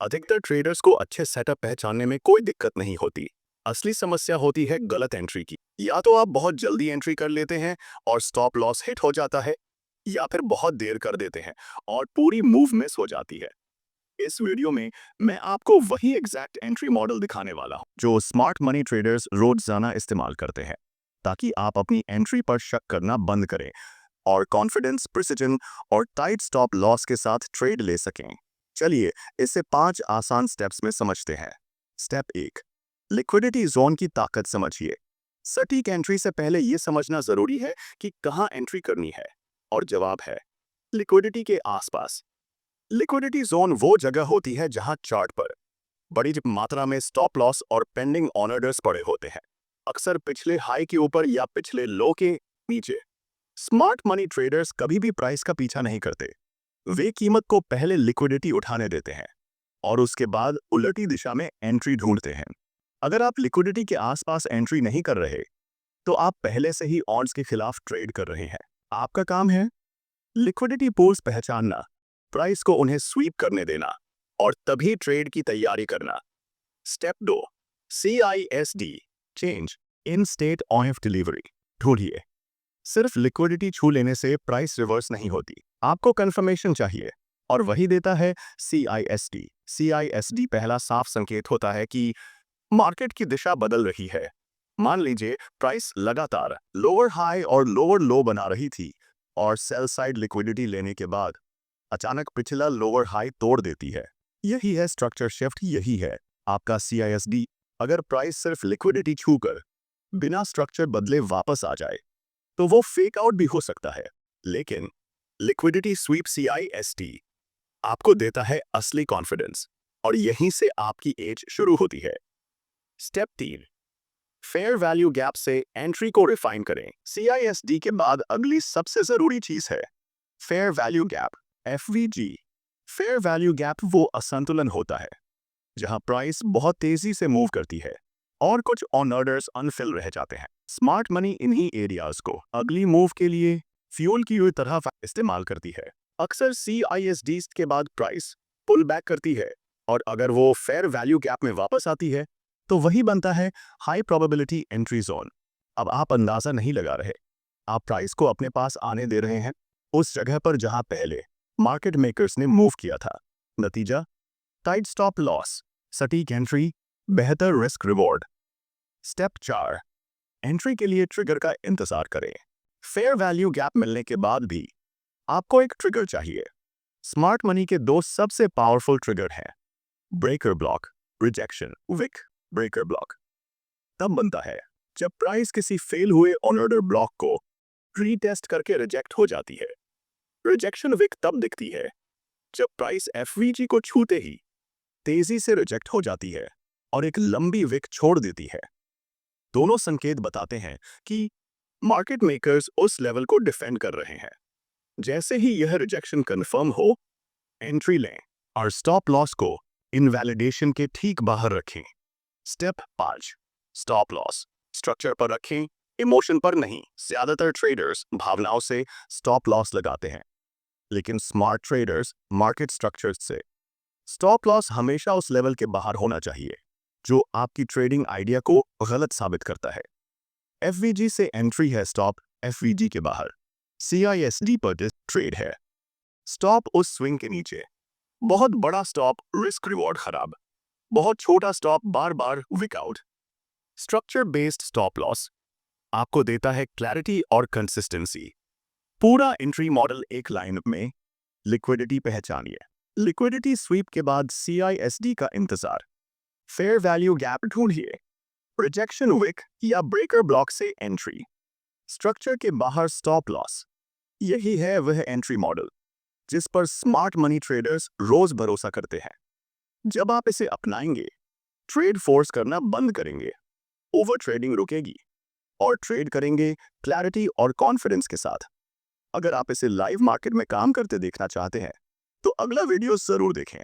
अधिकतर ट्रेडर्स को अच्छे सेटअप पहचानने में कोई दिक्कत नहीं होती। असली समस्या होती है गलत एंट्री की। या तो आप बहुत जल्दी एंट्री कर लेते हैं और स्टॉप लॉस हिट हो जाता है, या फिर बहुत देर कर देते हैं और पूरी मूव मिस हो जाती है। इस वीडियो में मैं आपको वही एग्जैक्ट एंट्री मॉडल दिखाने वाला हूं जो स्मार्ट मनी ट्रेडर्स रोजाना इस्तेमाल करते हैं, ताकि आप अपनी एंट्री पर शक करना बंद करें और कॉन्फिडेंस, प्रिसिजन और टाइट स्टॉप लॉस के साथ ट्रेड ले सकें। चलिए इसे 5 आसान स्टेप्स में समझते हैं। स्टेप 1, लिक्विडिटी जोन की ताकत समझिए। सटीक एंट्री से पहले यह समझना जरूरी है कि कहां एंट्री करनी है, और जवाब है लिक्विडिटी के आसपास। लिक्विडिटी जोन वो जगह होती है जहां चार्ट पर बड़ी मात्रा में स्टॉप लॉस और पेंडिंग ऑर्डर्स पड़े होते हैं, अक्सर पिछले हाई के ऊपर या पिछले लो के नीचे। स्मार्ट मनी ट्रेडर्स कभी भी प्राइस का पीछा नहीं करते। वे कीमत को पहले लिक्विडिटी उठाने देते हैं और उसके बाद उलटी दिशा में एंट्री ढूंढते हैं। अगर आप लिक्विडिटी के आसपास एंट्री नहीं कर रहे, तो आप पहले से ही ऑड्स के खिलाफ ट्रेड कर रहे हैं। आपका काम है लिक्विडिटी पूल्स पहचानना, प्राइस को उन्हें स्वीप करने देना और तभी ट्रेड की तैयारी करना। Step 2, CISD change in state of delivery ढूंढिए। सिर्फ लिक्विडिटी छू लेने से प्राइस रिवर्स नहीं होती, आपको कंफर्मेशन चाहिए, और वही देता है CISD। CISD पहला साफ संकेत होता है कि मार्केट की दिशा बदल रही है। मान लीजिए प्राइस लगातार लोअर हाई और लोअर लो बना रही थी और सेल साइड लिक्विडिटी लेने के बाद अचानक पिछला लोअर हाई तोड़ देती है। यही है स्ट्रक्चर शिफ्ट, यही है आपका CISD। अगर प्राइस सिर्फ लिक्विडिटी छूकर बिना स्ट्रक्चर बदले वापस आ जाए, तो वो फेक आउट भी हो सकता है, लेकिन लिक्विडिटी स्वीप CISD आपको देता है असली कॉन्फिडेंस, और यहीं से आपकी एज शुरू होती है। स्टेप 3, फेयर वैल्यू गैप से एंट्री को रिफाइन करें। CISD के बाद अगली सबसे जरूरी चीज है fair value gap, FVG। Fair value gap वो असंतुलन होता है जहां प्राइस बहुत तेजी से मूव करती है और कुछ ऑन ऑर्डर्स अनफिल रह जाते हैं। स्मार्ट मनी इन्हीं एरियाज को अगली मूव के लिए फ्यूल की हुई तरह इस्तेमाल करती है। अक्सर CISD के बाद प्राइस पुल बैक करती है, और अगर वो फेयर वैल्यू गैप में वापस आती है, तो वही बनता है हाई प्रोबेबिलिटी एंट्री जोन। अब आप अंदाजा नहीं लगा रहे, आप प्राइस को अपने पास आने दे रहे हैं, उस जगह पर जहां पहले मार्केट मेकर्स ने मूव किया था। नतीजा टाइट स्टॉप लॉस, सटीक एंट्री, बेहतर रिस्क रिवॉर्ड। स्टेप 4, एंट्री के लिए ट्रिगर का इंतजार करें। फेयर वैल्यू गैप मिलने के बाद भी आपको एक ट्रिगर चाहिए। स्मार्ट मनी के दो सबसे पावरफुल ट्रिगर हैं breaker block, rejection wick. Breaker block तब बनता है जब प्राइस किसी फेल हुए ऑन ऑर्डर ब्लॉक को रीटेस्ट करके रिजेक्ट हो जाती है। रिजेक्शन विक तब दिखती है जब प्राइस FVG को छूते ही तेजी से रिजेक्ट हो जाती है और एक लंबी विक छोड़ देती है। दोनों संकेत बताते हैं कि मार्केट मेकर्स उस लेवल को डिफेंड कर रहे हैं। जैसे ही यह रिजेक्शन कंफर्म हो, एंट्री लें और स्टॉप लॉस को इनवैलिडेशन के ठीक बाहर रखें। स्टेप 5, स्टॉप लॉस स्ट्रक्चर पर रखें, इमोशन पर नहीं। ज्यादातर ट्रेडर्स भावनाओं से स्टॉप लॉस लगाते हैं, लेकिन स्मार्ट ट्रेडर्स मार्केट स्ट्रक्चर से। स्टॉप लॉस हमेशा उस लेवल के बाहर होना चाहिए जो आपकी ट्रेडिंग आइडिया को गलत साबित करता है। FVG से एंट्री है स्टॉप FVG के बाहर। CISD पर ट्रेड है स्टॉप उस स्विंग के नीचे। बहुत बड़ा स्टॉप रिस्क रिवॉर्ड खराब, बहुत छोटा स्टॉप बार बार विकआउट। स्ट्रक्चर बेस्ड स्टॉप लॉस आपको देता है क्लैरिटी और कंसिस्टेंसी। पूरा एंट्री मॉडल एक लाइन में। लिक्विडिटी पहचानिए, लिक्विडिटी स्वीप के बाद CISD का इंतजार, फेयर वैल्यू गैप ढूंढिए, रिजेक्शन विक या ब्रेकर ब्लॉक से एंट्री, स्ट्रक्चर के बाहर स्टॉप लॉस। यही है वह एंट्री मॉडल जिस पर स्मार्ट मनी ट्रेडर्स रोज भरोसा करते हैं। जब आप इसे अपनाएंगे, ट्रेड फोर्स करना बंद करेंगे, ओवर ट्रेडिंग रुकेगी और ट्रेड करेंगे क्लैरिटी और कॉन्फिडेंस के साथ। अगर आप इसे लाइव मार्केट में काम करते देखना चाहते हैं, तो अगला वीडियो जरूर देखें।